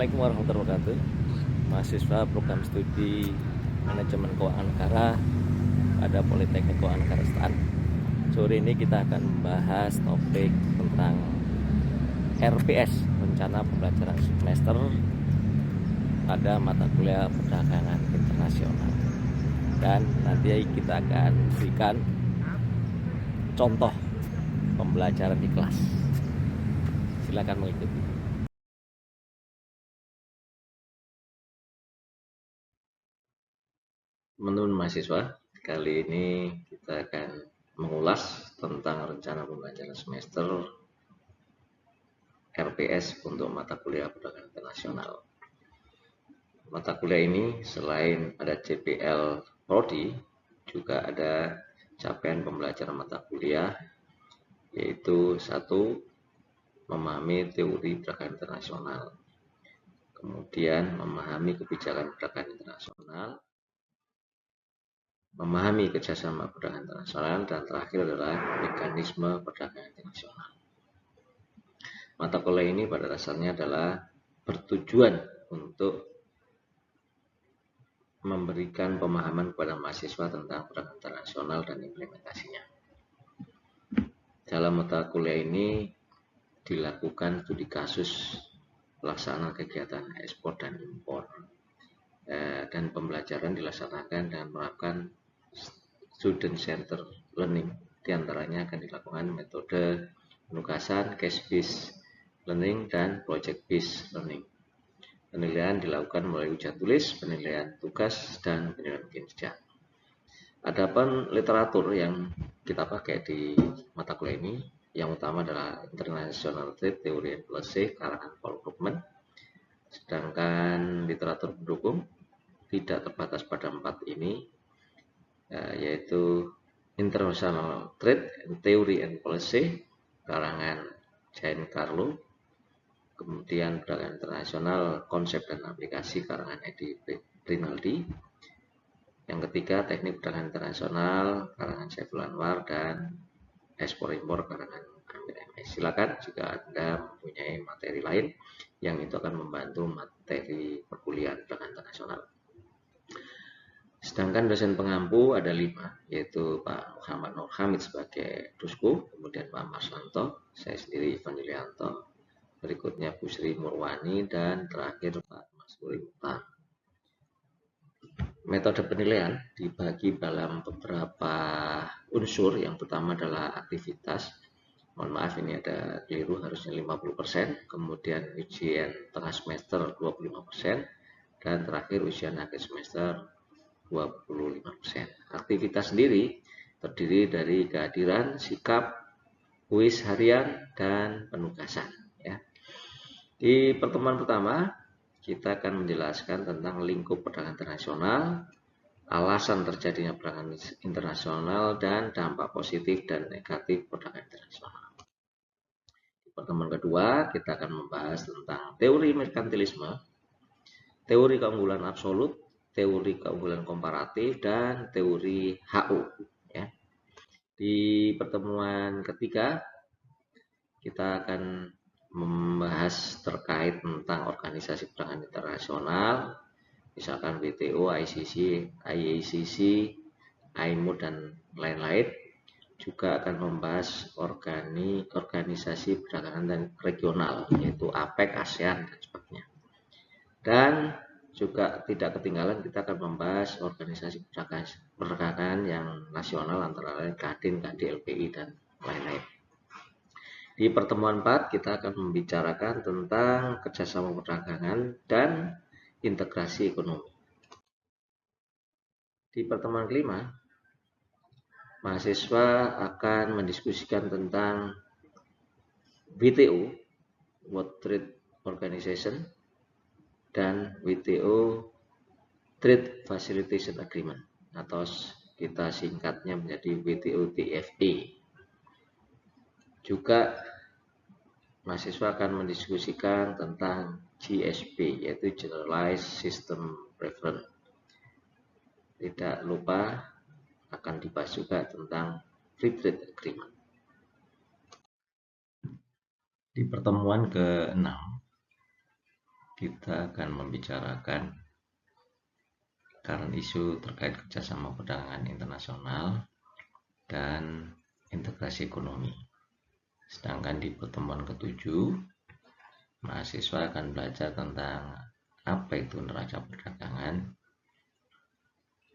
Assalamualaikum warahmatullahi wabarakatuh. Mahasiswa program studi manajemen keuangan negara pada Politeknik Keuangan Negara STAN. Sore ini kita akan membahas topik tentang RPS, rencana pembelajaran semester pada mata kuliah perdagangan internasional. Dan nanti kita akan berikan contoh pembelajaran di kelas. Silakan mengikuti. Teman-teman mahasiswa, kali ini kita akan mengulas tentang rencana pembelajaran semester RPS untuk mata kuliah perdagangan internasional. Mata kuliah ini selain ada CPL Prodi, juga ada capaian pembelajaran mata kuliah, yaitu 1. Memahami teori perdagangan internasional, kemudian memahami kebijakan perdagangan internasional, memahami kerjasama perdagangan internasional, dan terakhir adalah mekanisme perdagangan internasional. Mata kuliah ini pada dasarnya adalah bertujuan untuk memberikan pemahaman kepada mahasiswa tentang perdagangan internasional dan implementasinya. Dalam mata kuliah ini dilakukan studi kasus pelaksanaan kegiatan ekspor dan impor, dan pembelajaran dilaksanakan dengan menerapkan student center learning. Di antaranya akan dilakukan metode penugasan, case based learning, dan project based learning. Penilaian dilakukan melalui ujian tulis, penilaian tugas, dan penilaian kinerja. Adapun literatur yang kita pakai di mata kuliah ini, yang utama adalah International Trade Theory and Policy karangan Paul Krugman. Sedangkan literatur pendukung tidak terbatas pada 4 ini, yaitu International Trade Theory and Policy karangan Giancarlo, kemudian perdagangan internasional konsep dan aplikasi karangan Edi Rinaldi. Yang ketiga, teknik perdagangan internasional karangan Saiful Anwar, dan ekspor impor karangan Amir MS. Silakan jika Anda mempunyai materi lain yang itu akan membantu materi perkuliahan perdagangan internasional. Sedangkan dosen pengampu ada 5, yaitu Pak Muhammad Nur Hamid sebagai Dusku, kemudian Pak Marsanto, saya sendiri Ivan Yulianto, berikutnya Bu Sri Murwani, dan terakhir Pak Mas Mukhtar. Metode penilaian dibagi dalam beberapa unsur. Yang pertama adalah aktivitas. Mohon maaf, ini ada keliru, harusnya 50%. Kemudian ujian tengah semester 25%. Dan terakhir ujian akhir semester 25%. Aktivitas sendiri terdiri dari kehadiran, sikap, kuis harian, dan penugasan. Ya. Di pertemuan pertama, kita akan menjelaskan tentang lingkup perdagangan internasional, alasan terjadinya perdagangan internasional, dan dampak positif dan negatif perdagangan internasional. Di pertemuan kedua, kita akan membahas tentang teori merkantilisme, teori keunggulan absolut, teori keunggulan komparatif, dan teori HU. Ya. Di pertemuan ketiga, kita akan membahas terkait tentang organisasi perdagangan internasional, misalkan WTO, ICC, IACC, IMO, dan lain-lain. Juga akan membahas organisasi perdagangan dan regional, yaitu APEC, ASEAN, dan sebagainya. Dan juga tidak ketinggalan kita akan membahas organisasi perdagangan yang nasional antara lain Kadin, KDLPI, dan lain-lain. Di pertemuan 4 kita akan membicarakan tentang kerjasama perdagangan dan integrasi ekonomi. Di pertemuan kelima, mahasiswa akan mendiskusikan tentang WTO, World Trade Organization, dan WTO Trade Facilitation Agreement, atau kita singkatnya menjadi WTO TFA. Juga mahasiswa akan mendiskusikan tentang GSP, yaitu Generalized System Preference. Tidak lupa akan dibahas juga tentang Free Trade Agreement. Di pertemuan ke-6, kita akan membicarakan current isu terkait kerjasama perdagangan internasional dan integrasi ekonomi. Sedangkan di pertemuan ke-7, mahasiswa akan belajar tentang apa itu neraca perdagangan.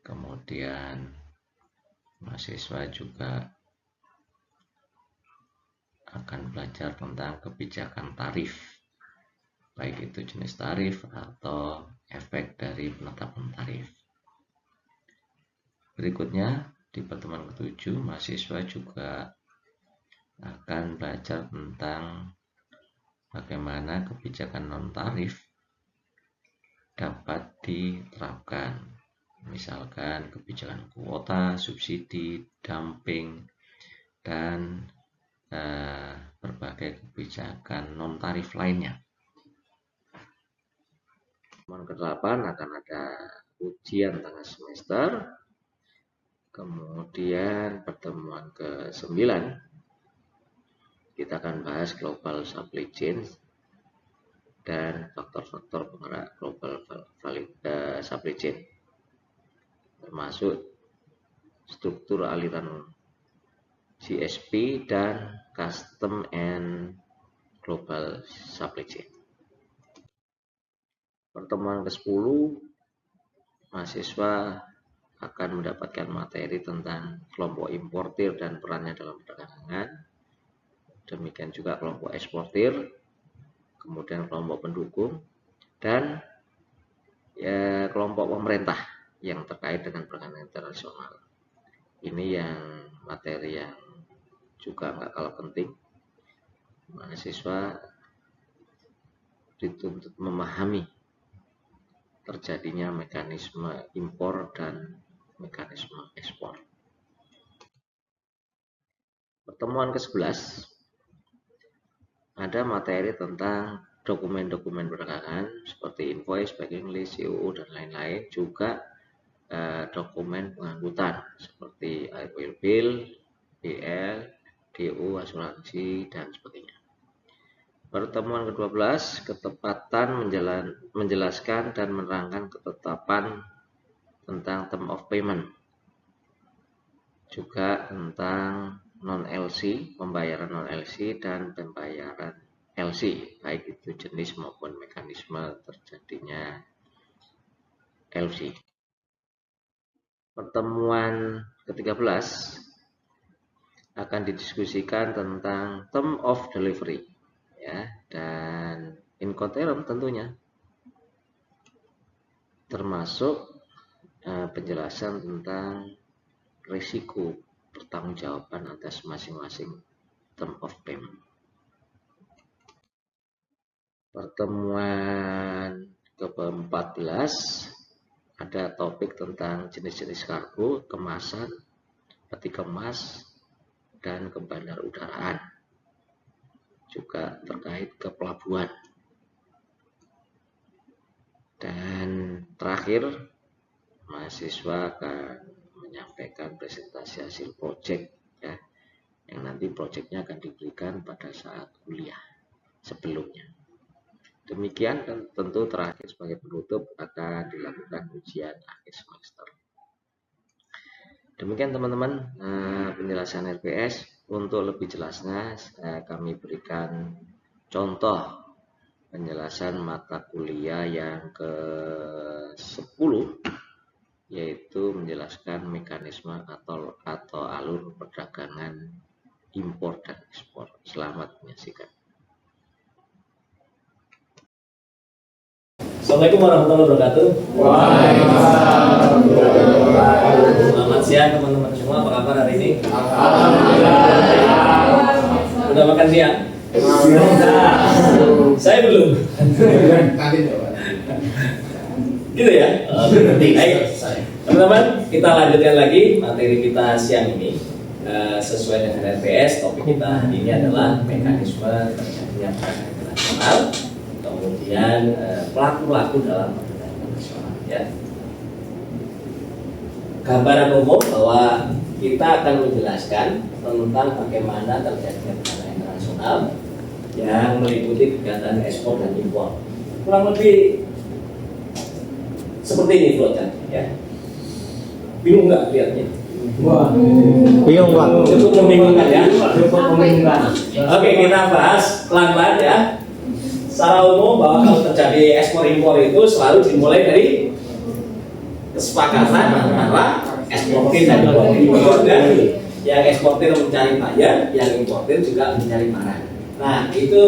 Kemudian mahasiswa juga akan belajar tentang kebijakan tarif, baik itu jenis tarif atau efek dari penetapan tarif. Berikutnya, di pertemuan ke-7, mahasiswa juga akan belajar tentang bagaimana kebijakan non-tarif dapat diterapkan. Misalkan kebijakan kuota, subsidi, dumping, dan berbagai kebijakan non-tarif lainnya. Pertemuan ke-8 akan ada ujian tengah semester. Kemudian pertemuan ke-9 kita akan bahas global supply chain dan faktor-faktor penggerak global supply chain, termasuk struktur aliran GSP dan custom and global supply chain. Pertemuan ke-10, mahasiswa akan mendapatkan materi tentang kelompok importir dan perannya dalam perdagangan. Demikian juga kelompok eksportir, kemudian kelompok pendukung, dan kelompok pemerintah yang terkait dengan perdagangan internasional. Ini yang materi yang juga nggak kalah penting. Mahasiswa dituntut memahami terjadinya mekanisme impor dan mekanisme ekspor. Pertemuan ke-11 ada materi tentang dokumen-dokumen perdagangan seperti invoice, packing list, COO, dan lain-lain. Juga dokumen pengangkutan seperti oil bill, BL, DO, asuransi, dan sebagainya. Pertemuan ke-12, ketepatan menjelaskan dan menerangkan ketetapan tentang term of payment. Juga tentang non-LC, pembayaran non-LC, dan pembayaran LC, baik itu jenis maupun mekanisme terjadinya LC. Pertemuan ke-13 akan didiskusikan tentang term of delivery, ya, dan Incoterm tentunya, termasuk penjelasan tentang risiko pertanggungjawaban atas masing-masing term of payment. Pertemuan ke-14 ada topik tentang jenis-jenis kargo, kemasan, peti kemas, dan kebandar udaraan. Juga terkait ke pelabuhan. Dan terakhir, mahasiswa akan menyampaikan presentasi hasil proyek, ya, yang nanti proyeknya akan diberikan pada saat kuliah sebelumnya. Demikian, dan tentu terakhir sebagai penutup akan dilakukan ujian akhir semester. Demikian teman-teman penjelasan RPS. Untuk lebih jelasnya kami berikan contoh penjelasan mata kuliah yang ke-10, yaitu menjelaskan mekanisme atau alur perdagangan impor dan ekspor. Selamat menyaksikan. Assalamualaikum warahmatullahi wabarakatuh. Waalaikumsalam. Selamat siang teman-teman semua. Apa kabar hari ini? Alhamdulillah. Udah makan siang? Saya belum. Gitu ya? Baik. Teman-teman, kita lanjutkan lagi materi kita siang ini. Sesuai dengan RPS, topik kita hari ini adalah mekanisme terjadinya perdagangan internasional, kemudian pelaku-pelaku dalam perdagangan internasional, ya. Gambaran umum bahwa kita akan menjelaskan tentang bagaimana terjadinya perdagangan internasional yang meliputi kegiatan ekspor dan impor. kurang lebih seperti ini flowchart ya. Bingung nggak lihatnya? Wah, Bingung Pak. Cukup membingungkan ya. cukup membingungkan. Oke, kita bahas pelan-pelan ya. Secara umum bahwa kalau terjadi ekspor impor itu selalu dimulai dari kesepakatan antara eksportir dan importir. Dan yang eksportir mencari buyer, yang importir juga mencari barang. Nah, itu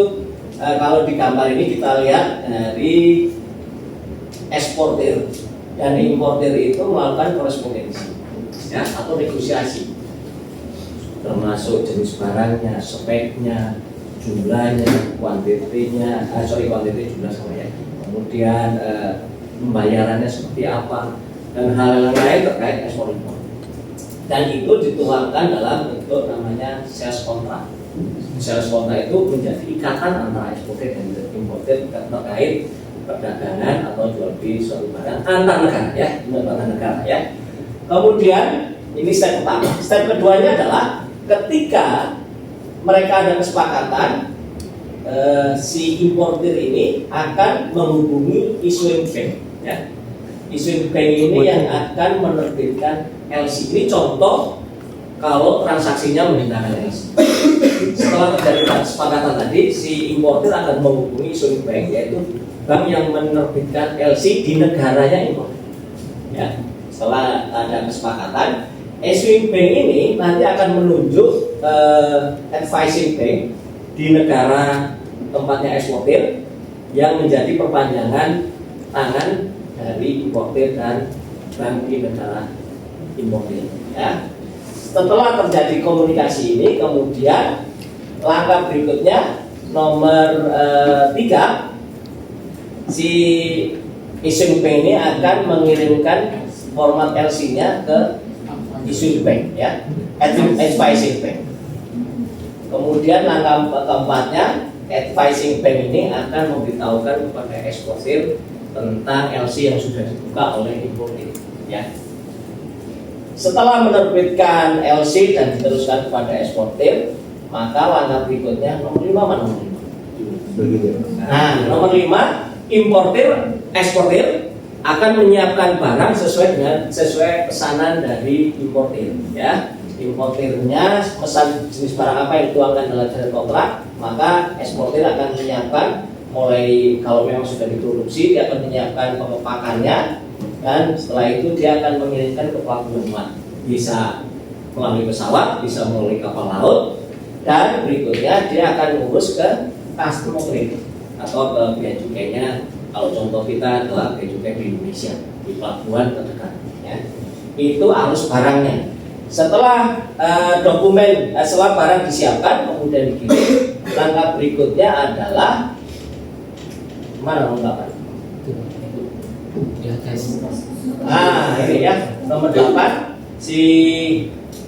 kalau di gambar ini kita lihat dari eksportir dan importir itu melakukan korespondensi ya, atau negosiasi, termasuk jenis barangnya, speknya, jumlahnya, kuantitinya, kuantiti jumlah sama ya. Kemudian pembayarannya seperti apa dan hal-hal lain terkait ekspor impor. Dan itu dituangkan dalam bentuk namanya sales contract. Sales contract itu menjadi ikatan antara eksportir dan importir terkait perdagangan atau jual beli suatu barang antar negara ya, antar negara ya. Kemudian ini step pertama. Step keduanya adalah ketika mereka ada kesepakatan, si importir ini akan menghubungi issuing bank ya. Issuing bank ini yang akan menerbitkan LC. Ini contoh kalau transaksinya menggunakan LC. Setelah terjadi kesepakatan tadi, si importir akan menghubungi issuing bank, yaitu bank yang menerbitkan LC di negaranya importir. Ya. Setelah ada kesepakatan, issuing bank ini nanti akan menunjuk advising bank di negara tempatnya eksportir yang menjadi perpanjangan tangan dari importir dan bank di negara importir. Ya. Setelah terjadi komunikasi ini, kemudian langkah berikutnya nomor 3, si issuing bank ini akan mengirimkan format LC-nya ke issuing bank ya, advising bank. Kemudian langkah keempatnya, advising bank ini akan memberitahukan kepada eksportir tentang LC yang sudah dibuka oleh importir ya. Setelah menerbitkan LC dan diteruskan kepada eksportir, maka langkah berikutnya nomor 5 mana nomor 5? Nah, nomor 5, eksportir akan menyiapkan barang sesuai pesanan dari importir ya. Importirnya pesan jenis barang apa yang dituangkan dalam jalan kontrak, maka eksportir akan menyiapkan, mulai kalau memang sudah diproduksi dia akan menyiapkan pengepakannya, dan setelah itu dia akan mengirimkan ke pelabuhan, bisa melalui pesawat, bisa melalui kapal laut, dan berikutnya dia akan mengurus ke custom operator atau ke bea cukainya. Kalau contoh kita adalah bea cukai di Indonesia, di pelabuhan terdekat ya. Itu arus barangnya. Setelah setelah barang disiapkan kemudian dikirim, langkah berikutnya adalah mana nomor 8? Ini ya, nomor 8, si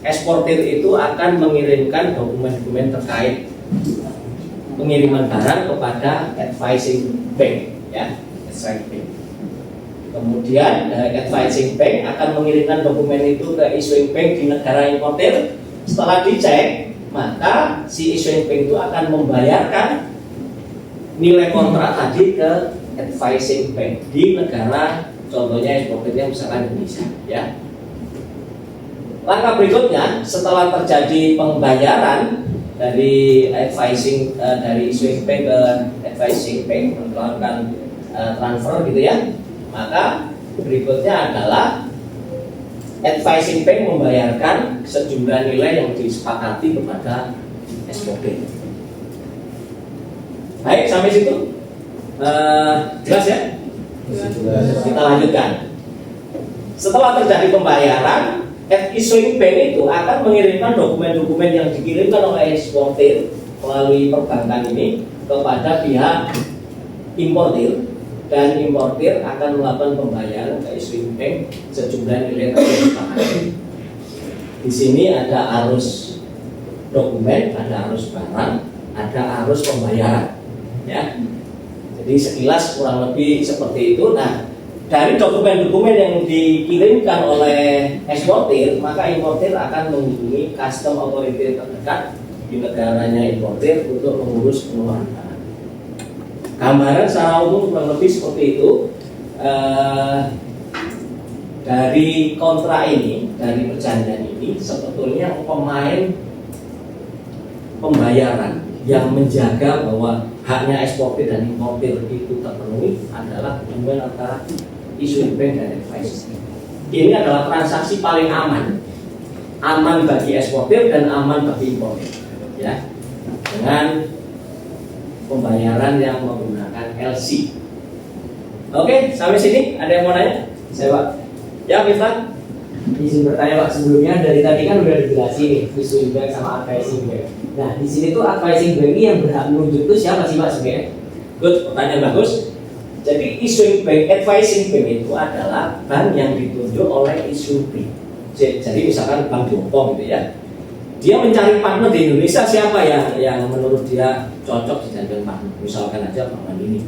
eksportir itu akan mengirimkan dokumen-dokumen terkait pengiriman barang kepada advising bank ya, advising bank. Kemudian advising bank akan mengirimkan dokumen itu ke issuing bank di negara importir. Setelah dicek, maka si issuing bank itu akan membayarkan nilai kontrak tadi ke advising bank di negara, contohnya eksportirnya misalkan Indonesia ya. Langkah berikutnya, setelah terjadi pembayaran dari dari issuing bank ke advising bank, melakukan transfer gitu ya, maka berikutnya adalah advising bank membayarkan sejumlah nilai yang disepakati kepada eksportir. Baik, sampai situ jelas ya? Kita lanjutkan. Setelah terjadi pembayaran, issuing bank itu akan mengirimkan dokumen-dokumen yang dikirimkan oleh eksportir melalui perbankan ini kepada pihak importir, dan importir akan melakukan pembayaran ke issuing bank sejumlah nilai tersebut. Di sini ada arus dokumen, ada arus barang, ada arus pembayaran ya. Jadi sekilas kurang lebih seperti itu. Nah, dari dokumen-dokumen yang dikirimkan oleh eksportir, maka importir akan menghubungi custom authority terdekat di negaranya importir untuk mengurus pengeluaran barang. Gambaran secara umum kurang lebih seperti itu. Dari kontrak ini, dari perjanjian ini, sebetulnya pemain pembayaran yang menjaga bahwa haknya eksportir dan importir itu terpenuhi adalah hubungan antara issuing bank dan advisor. Ini adalah transaksi paling aman bagi eksportir dan aman bagi importir, ya, dengan pembayaran yang menggunakan LC. Oke, sampai sini ada yang mau nanya? Saya Pak. Ya, Miftah. Izin bertanya Pak, sebelumnya dari tadi kan udah dijelasin nih issuing bank sama advising bank. Nah di sini tuh advising bank ini yang berhak menunjuk itu siapa sih Pak sebenarnya? Good, pertanyaan bagus. Jadi issuing bank, advising bank itu adalah bank yang ditunjuk oleh issuing bank. Jadi misalkan Bank Jompo gitu ya, dia mencari partner di Indonesia siapa yang menurut dia cocok dijadikan partner. Misalkan aja Bank Mandiri,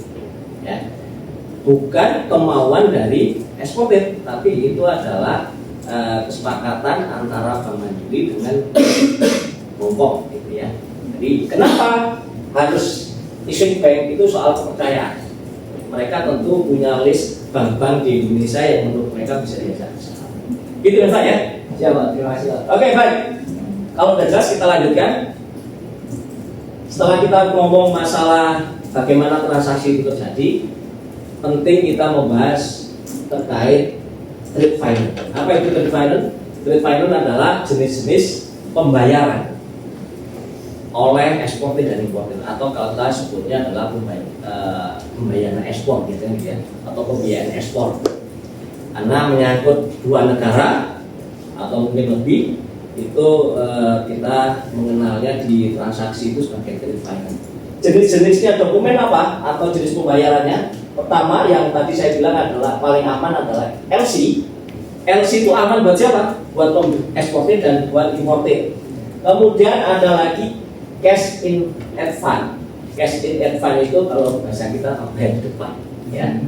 ya. Bukan kemauan dari eksportir, tapi itu adalah kesepakatan antara Bank Mandiri dengan Jompo, gitu ya. Jadi kenapa harus issuing bank itu soal kepercayaan? Mereka tentu punya list bank-bank di Indonesia yang menurut mereka bisa diajak bersama. Gitu kan Pak ya? Siapa? Terima kasih Pak. Oke, baik. Kalau sudah jelas kita lanjutkan. Setelah kita ngomong masalah bagaimana transaksi itu terjadi, penting kita membahas terkait trade finance. Apa itu trade finance? Trade finance adalah jenis-jenis pembayaran oleh eksportir dan importir, atau kalau kita sebutnya adalah pembayaran ekspor gitu ya, atau pembiayaan ekspor. Karena menyangkut dua negara atau mungkin lebih, itu kita mengenalnya di transaksi itu sebagai trade finance. Jenis-jenisnya dokumen apa atau jenis pembayarannya? Pertama yang tadi saya bilang adalah paling aman adalah LC. LC itu aman buat siapa? Buat eksportir dan buat importir. Kemudian ada lagi cash in advance. Cash in advance itu kalau bahasa kita bayar di depan, ya.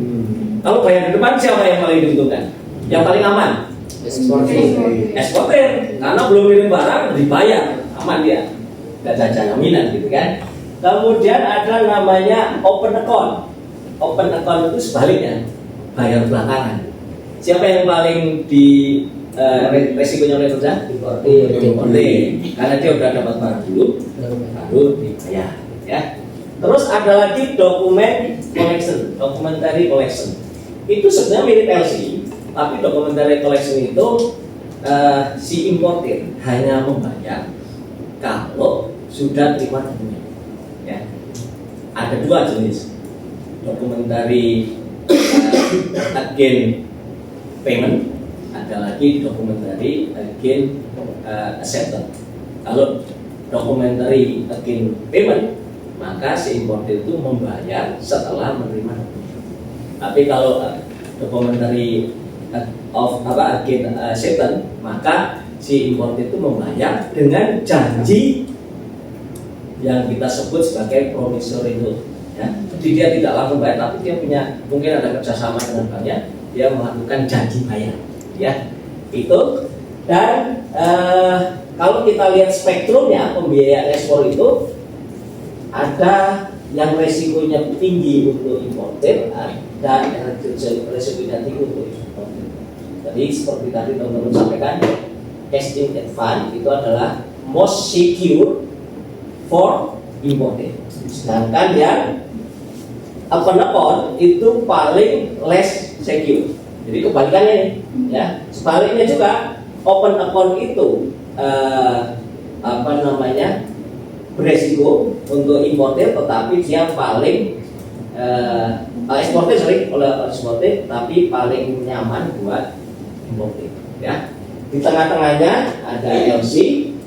Kalau bayar di depan siapa yang paling diuntungkan? Yang paling aman? Eksportir. Karena belum kirim barang dibayar, aman dia. Gak ada jaminan gitu kan. Kemudian ada namanya open account. Open account itu sebaliknya, bayar belakangan. Siapa yang paling di resikonya oleh kerja? Importir. Karena dia udah dapat barang dulu, baru dibayar. Ya. Terus ada lagi dokumen collection, documentary collection. Itu sebenarnya mirip LC, tapi documentary collection itu si importir hanya membayar kalau sudah terima dokumen. Ya. Ada dua jenis. Documentary again payment, ada lagi documentary again acceptance. Kalau documentary again payment, maka si importir itu membayar setelah menerima dokumen. Tapi kalau documentary again acceptance, maka si importir itu membayar dengan janji yang kita sebut sebagai promissory note. Ya. Jadi dia tidak langsung bayar, tapi dia punya mungkin ada kerjasama dengan banknya, dia melakukan janji bayar, ya itu. Dan kalau kita lihat spektrumnya pembiayaan ekspor itu ada yang resikonya tinggi untuk importir dan resikonya tinggi untuk eksportir. Jadi seperti tadi teman-teman sampaikan, cash in advance itu adalah most secure for importer. Sedangkan yang open account itu paling less secure. Jadi kebalikannya nih, ya. Sebaliknya juga open account itu beresiko untuk importer, tetapi dia paling eksportir, tapi paling nyaman buat importer. Ya. Di tengah-tengahnya ada LC,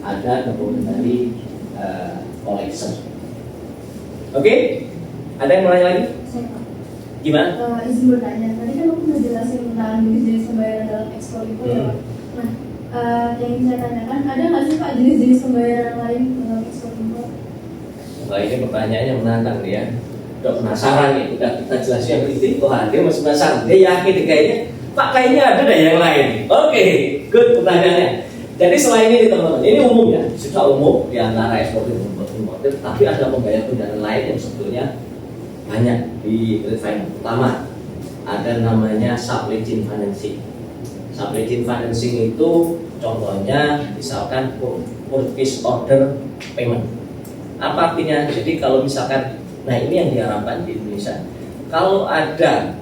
ada documentary collection. Oke? Ada yang mau nanya lagi? Saya Pak. Gimana? Izin bertanya, tadi kan aku udah jelasin tentang jenis-jenis pembayaran dalam ekspor itu ya Pak. Nah, yang ingin saya tanyakan, ada nggak sih Pak jenis-jenis pembayaran lain dalam ekspor impor? Wah, ini pertanyaannya menantang nih ya. Udah penasaran nih, udah kita jelasin yang penting. Wah, dia masih penasaran, dia yakin nih kayaknya Pak kayaknya ada deh yang lain. Oke, good pertanyaannya. Jadi selain ini teman-teman, ini umum ya, sudah umum di antara eksportir dan importir, tapi ada pembayaran lain yang sebetulnya banyak di trade finance. Pertama, ada namanya supply chain financing. Supply chain financing itu contohnya misalkan purchase order payment. Apa artinya? Jadi kalau misalkan, nah ini yang diharapkan di Indonesia, kalau ada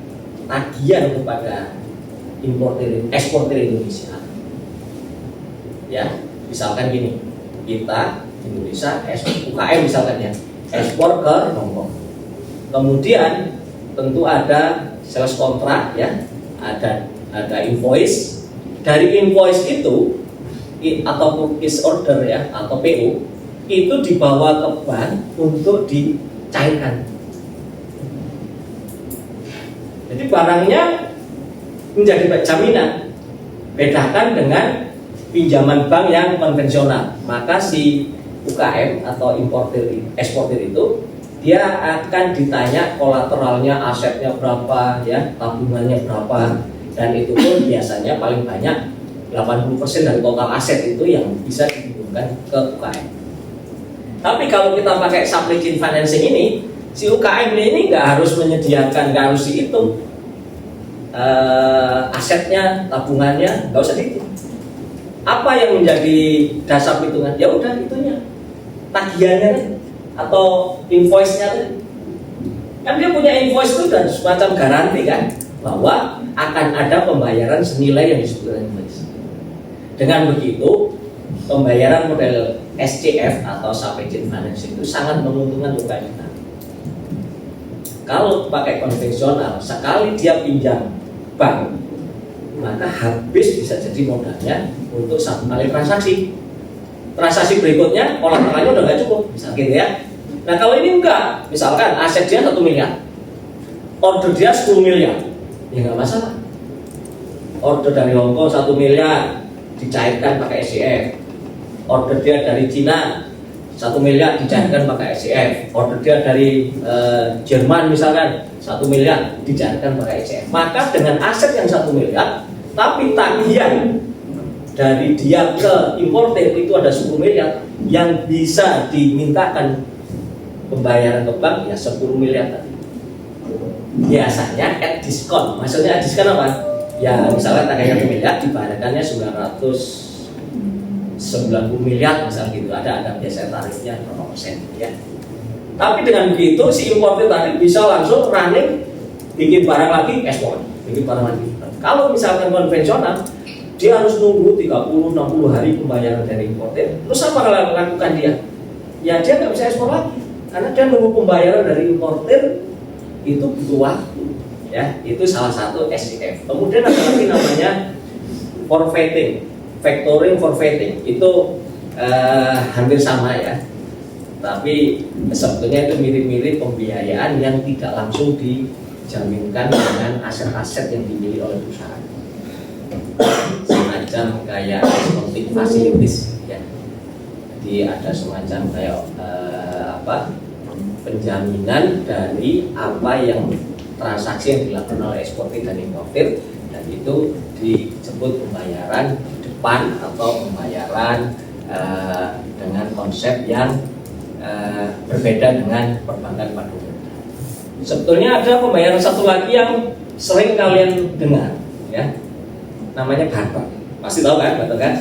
tagihan kepada eksportir Indonesia, ya misalkan gini, kita Indonesia UKM misalkan ya ekspor ke Hongkong, kemudian tentu ada sales kontrak ya, ada invoice. Dari invoice itu atau purchase order ya atau PO itu dibawa ke bank untuk dicairkan. Jadi barangnya menjadi jaminan. Bedakan dengan pinjaman bank yang konvensional. Maka si UKM atau eksportir itu dia akan ditanya kolateralnya, asetnya berapa, ya, tabungannya berapa, dan itu pun biasanya paling banyak 80% dari total aset itu yang bisa dihubungkan ke UKM. Tapi kalau kita pakai supply chain financing ini, si UKM ini nggak harus menyediakan, nggak harus dihitung asetnya, tabungannya, nggak usah dihitung. Apa yang menjadi dasar hitungan? Ya udah itunya, tagihannya atau invoice-nya kan dia punya invoice itu dan semacam garansi kan bahwa akan ada pembayaran senilai yang disebut invoice. Dengan begitu pembayaran model SCF atau supply chain financing itu sangat menguntungkan UKM kita. Kalau pakai konvensional, sekali dia pinjam bank, maka habis bisa jadi modalnya untuk satu kali transaksi. Transaksi berikutnya kolateralnya udah nggak cukup, misal gitu ya. Nah kalau ini enggak, misalkan aset dia 1 miliar, order dia 10 miliar, ya nggak masalah. Order dari Hongkong 1 miliar dicairkan pakai SCF. Order dia dari Cina 1 miliar dicairkan pakai SCF. Order dia dari Jerman misalkan 1 miliar dicairkan pakai SCF. Maka dengan aset yang 1 miliar, tapi tagihan dari dia ke importer itu ada 10 miliar yang bisa dimintakan pembayaran ke bank ya 10 miliar tadi. Biasanya at diskon. Maksudnya at diskon apa? Ya misalnya tagihan 1 miliar dibayarkannya 990 miliar misal gitu. Ada biasa tarifnya berapa persen ya. Tapi dengan begitu si importer tadi bisa langsung running, bikin barang lagi, ekspor, bikin barang lagi. Kalau misalkan konvensional, dia harus nunggu 30-60 hari pembayaran dari importer. Terus apa yang lakukan dia? Ya dia nggak bisa ekspor lagi, karena dia nunggu pembayaran dari importer itu butuh waktu. Ya, itu salah satu SCF. Kemudian ada lagi namanya forfeiting, factoring forfeiting. Itu hampir sama ya. Tapi sebetulnya itu mirip-mirip pembiayaan yang tidak langsung dijaminkan dengan aset-aset yang dimiliki oleh perusahaan. Semacam kayak accounting facilities ya. Jadi ada semacam kayak penjaminan dari apa yang transaksi yang dilakukan oleh eksportir dan importir, dan itu disebut pembayaran depan atau pembayaran dengan konsep yang berbeda dengan perbankan pada umumnya. Sebetulnya ada pembayaran satu lagi yang sering kalian dengar ya, namanya barter. Pasti tahu kan barter kan?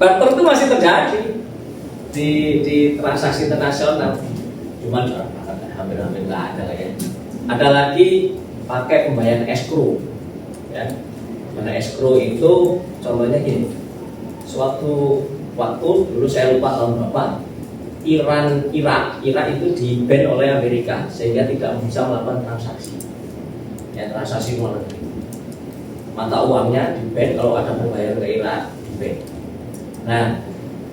Barter itu masih terjadi di transaksi internasional, cuman hampir-hampir nggak ada lah ya. Ada lagi pakai pembayaran escrow ya. Mana escrow itu contohnya gini, suatu waktu dulu saya lupa tahun berapa, Irak itu di-ban oleh Amerika sehingga tidak bisa melakukan transaksi ya, transaksi luar negeri. Mata uangnya di-ban, kalau ada pembayaran ke Irak di-ban. Nah,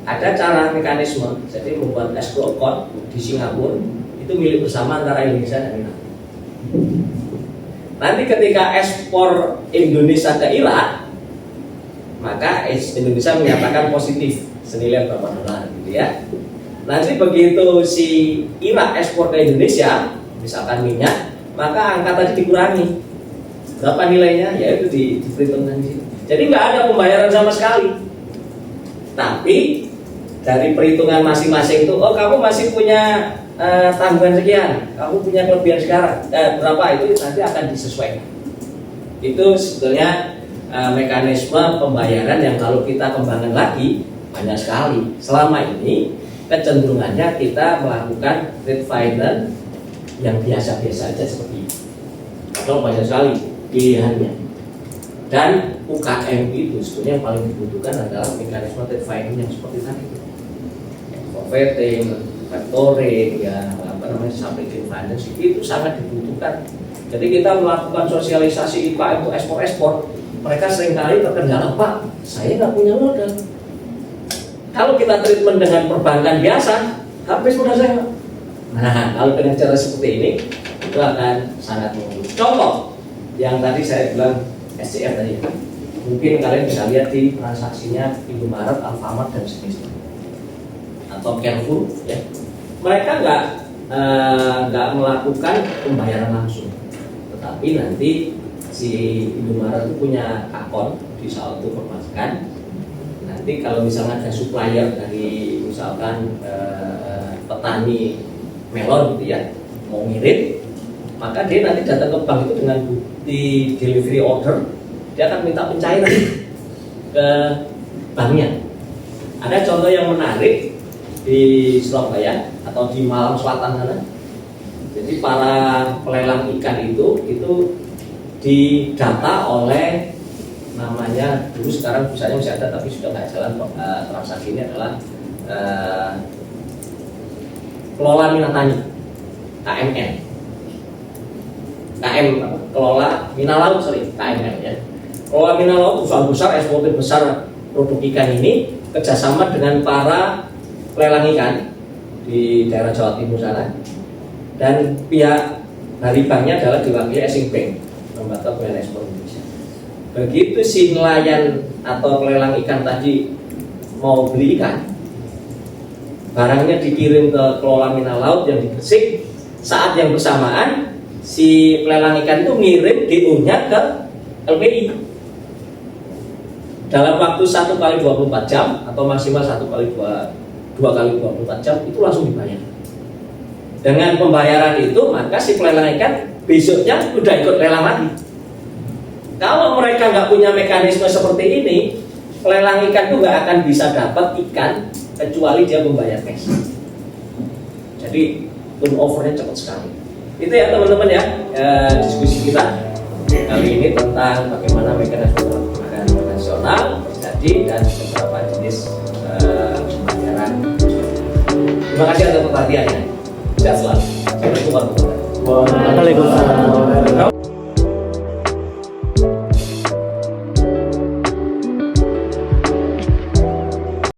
ada cara mekanisme, jadi membuat escrow account di Singapura itu milik bersama antara Indonesia dan Irak. Nanti ketika ekspor Indonesia ke Irak, maka Indonesia menyatakan positif senilai berapa dolar gitu ya. Nanti begitu si Irak ekspor ke Indonesia, misalkan minyak, maka angka tadi dikurangi. Berapa nilainya? Ya itu diperhitungkan di situ. Jadi nggak ada pembayaran sama sekali. Tapi dari perhitungan masing-masing itu, oh kamu masih punya tanggungan sekian, kamu punya kelebihan sekarang, berapa itu nanti akan disesuaikan. Itu sebetulnya mekanisme pembayaran yang kalau kita kembangkan lagi banyak sekali. Selama ini kecenderungannya kita melakukan trade finance yang biasa-biasa aja seperti ini. Atau banyak sekali pilihannya. Dan UKM itu sebetulnya yang paling dibutuhkan adalah mekanisme trade finance yang seperti tadi. Converting, factoring, ya apa namanya supply chain finance itu sangat dibutuhkan. Jadi kita melakukan sosialisasi IPA untuk ekspor-ekspor. Mereka seringkali terkendala, Pak, saya nggak punya modal. Kalau kita treatment dengan perbankan biasa, habis modal saya. Nah, kalau dengan cara seperti ini, itu akan sangat membantu. Contoh, yang tadi saya bilang SCF tadi, mungkin kalian bisa lihat di transaksinya Indomaret, Alfamart dan sejenisnya, atau Carrefour, ya. Mereka nggak melakukan pembayaran langsung, tetapi nanti si Indomaret itu punya akun di saldo perbankan. Nanti kalau misalnya ada supplier dari misalkan petani melon gitu ya, mau ngirim, maka dia nanti datang ke bank itu dengan bukti delivery order, dia akan minta pencairan ke banknya. Ada contoh yang menarik di Surabaya atau di Malang Selatan sana. Jadi para pelelang ikan itu didata oleh namanya, dulu sekarang misalnya masih ada tapi sudah nggak jalan. Transaksi ini adalah Kelola Minatani, KMN, Kelola Minalaut, KMN ya. Kelola Minalaut perusahaan besar, eksportir besar produk ikan ini kerjasama dengan para pelelang ikan di daerah Jawa Timur sana, dan pihak dari banknya adalah diwakili Exim Bank, Lembaga Pembiayaan Ekspor Indonesia. Begitu si nelayan atau pelelang ikan tadi mau beli ikan, barangnya dikirim ke Kelola Minalaut yang di Gresik. Saat yang bersamaan si pelelang ikan itu ngirim DO-nya ke LPI dalam waktu 1 kali 24 jam atau maksimal 1 kali 2 kali 24 jam itu langsung dibayar. Dengan pembayaran itu maka si pelelang ikan besoknya udah ikut lelang lagi. Kalau mereka nggak punya mekanisme seperti ini, pelelang ikan itu nggak akan bisa dapat ikan kecuali dia membayar cash. Jadi turnovernya cepat sekali. Itu ya teman-teman ya, diskusi kita kali ini tentang bagaimana mekanisme perdagangan internasional terjadi dan beberapa jenis pembayaran. Terima kasih atas perhatiannya. Sehat selalu. Sampai jumpa. Waalaikumsalam.